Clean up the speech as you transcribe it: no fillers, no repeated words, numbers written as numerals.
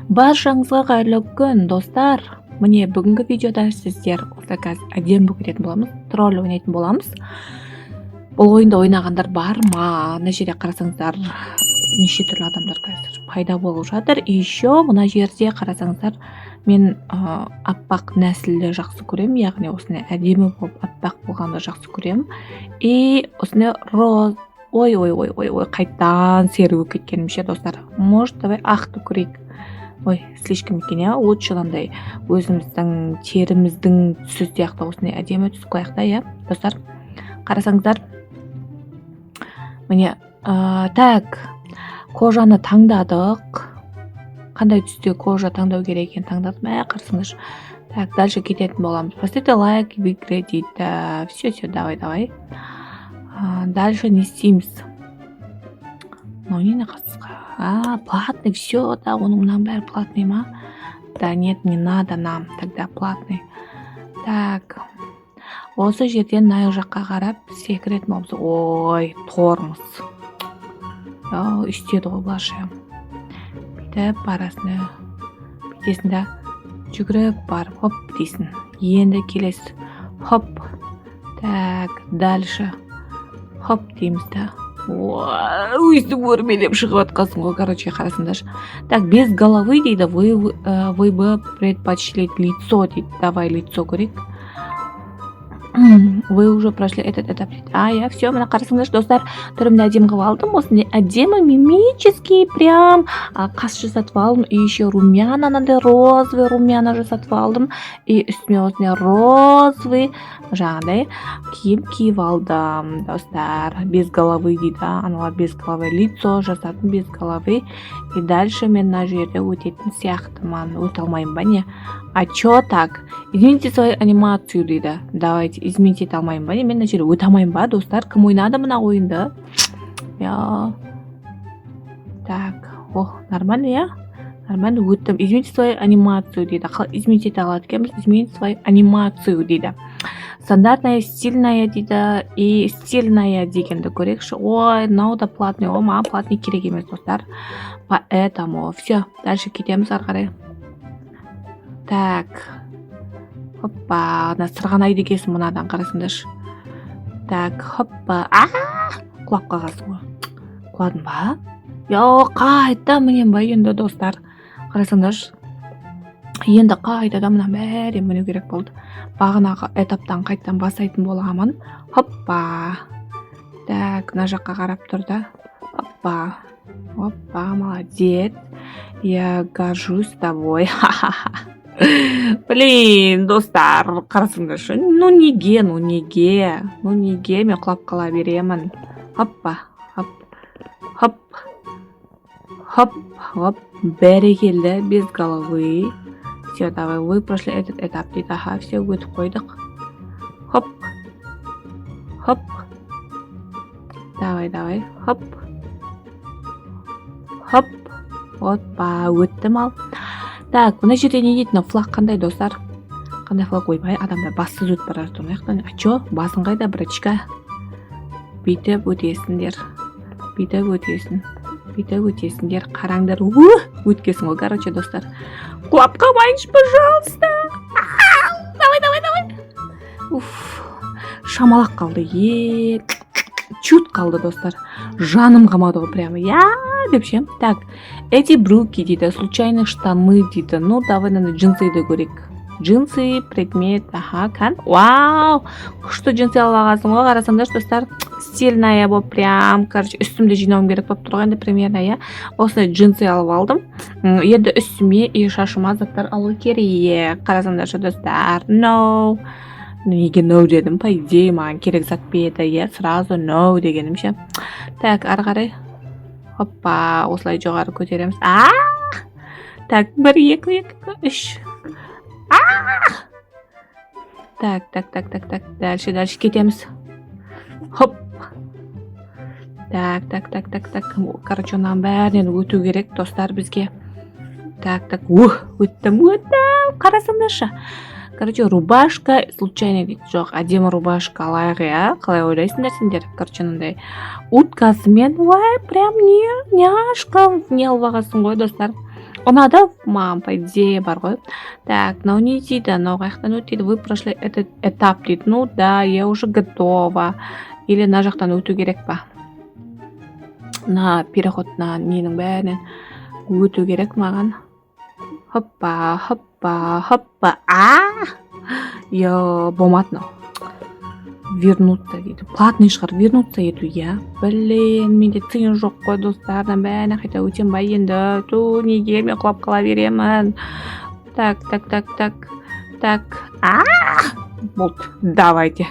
Баршаңызға қайырлы күн, достар. Міне бүгінгі видеода сіздер осы қазір әдемі болып кететін боламыз, тролль ойнайтын боламыз. Бұл ойында ойнағандар бар ма? Мына жерде қарасаңыздар, неше түрлі адамдар қазір пайда болып жатыр. И еще мына жерде қарасаңыздар, мен аппақ нәсілді жақсы көремін, яғни осындай әдемі болып аппақ болғанды жақсы көремін. И осындай ой, қайтадан сері болып кеткенімше, достар. Может, давай ақты көрейік. Ой, слишком екен, иә, лучше андай өзіміздің теріміздің түсі сияқты осындай әдемі түс қояйық та, иә, достар. Қарасаңыздар, міне, так, кожаны таңдадық. Қандай түсте кожа таңдау керек екен таңдадым, қарасаңыздар. Так, дальше кететін боламыз. Поставьте лайк, выиграй дейді. Все, давай. Дальше не істейміз. Ну, не нақасызға. Платный, все, да, оның нам бәрі платный ма? Да, нет, не надо нам, тогда платный. Так, осы жерден найық жаққа қарап секіретін боламыз. Ой, тормыз. Үстеді ғой бұларшы. Бүйтіп барасыны. Бүйтесін да, жүгіріп барып, хоп, дейсін. Енді келесі. Хоп. Так, дальше. Хоп, дейміз да. Өйстіп өрмелеп шығып атқасың ғой, короче, қарасыңдар. Так, без головы дейді, вы бы предпочли лицо дейді. Давай лицо көрейік. Вы уже прошли этот этап. Я все, мына қарасыңдар, достар, түрімді әдемі қылып алдым. Осындай әдемі мимический прям қас жасатып алдым. И еще румяна, надо розовый румяна жасатып алдым. И үстіме осындай розовый жаңағыдай киім киіп алдым, достар. Без головы дейді, аналар без головы. Лицо жасадым без головы. И дальше мен мына жерде өтетін сияқтыман. Өте алмайым ба не? А чё так? Измените свою анимацию дейді. Давайте, измените алмайым ба не? Мен мына жерде өте алмайым ба, достар? Кім ойнады мына ойынды? Так, нормально, я? Нормально өттім. Измените свою анимацию дейді. Измените алады екенбіз. Измените свою анимацию дейді. Стандартная, стильная дейді. И стильная дегенді көрекші. Ой, мынау да платный. Маған платный керек емес, достар. Поэтому все, дальше кетеміз ары қарай. Так, хоппа, сырғанай дегесін мұнадан қарасыңдаршы. Так, хоппа, құлап қалғасың ғой. Құладың ба? Қайта мінем ба енді, достар. Қарасыңдаршы. Енді қайтадан мұна бәрі міну керек болды. Бағынағы этаптан қайттан басайтын болғамын. Хоппа. Так, мына жаққа қарап тұр да. Хоппа, молодец. Я горжусь тобой. Блин, достар, қарасыңдаршы. Ну неге, мен құлап қала беремін. Хоппа, хоп, бәрекелді, без головы. Все, давай, вы прошли этот этап дейді. Все, өтіп қойдық. Хоп, давай, хоп, отпа, өттім ал. Так, мына жерде не дейді, флаг қандай, достар? Қандай флаг? Ойбай, адамдар бассыз өтіп бара жатыр. А чё? Басың қайда, братчика? Бүйтіп өтесіңдер, қараңдар. Өткесің ғой, короче, достар. Құлап қалмайыншы, пожалуйста. Давай. Шамалақ қалды. Чут қалды, достар. Жаным қамады ғой прямо. Деп ше. Так, эти брюки дейді, случайно штаны дейді. Ну, давай джинсыйды көрек. Джинсы, предмет, кән. Вау, күшті джинсы алғасың ғой, қарасаңдар, достар. Стильная болып прям, короче, үстімді жинауым керек болып тұрған, енді примерно, я. Осындай джинсы алып алдым. Енді үстіме и шашыма заттар алу керек. Қарасаңдар, достар. No. Неге no дедім, по идее, маған керек зат беді, я сразу no дегенім ше. Так, ары қарай. Хоппа, осылай жоғары көтереміз. Так, 1, 2, 3. Так. Дальше кетеміз. Хоп. Так. Короче, онан бәрінен өту керек, достар, бізге. Так. Өттім. Қарасыңдаршы. Короче, рубашка, случайно дейді. Жоқ, әдемі рубашка алайық, я. Қалай ойлайсыңдар сендер? Короче, мындай уткасымен, прям няшка не алып алғансың ғой, достар. Ұнады маған, по идее, бар ғой. Так, мынау не дейді, мынау қаяқтан өтеді. Вы прошли этот этап дейді. Ну да, я уже готова. Или мына жақтан өту керек па? Мына переходна ненің бәрінен өту керек маған. Хоппа, хоппа, хоппа. Болмады мынау. Вернуться дейді. Платный шығар, вернуться ету, иә. Блин, менде тиын жоқ қой, достардан бәріне қайта өтем ба енді. Неге мен құлап қала беремін. Так. Болды, давайте.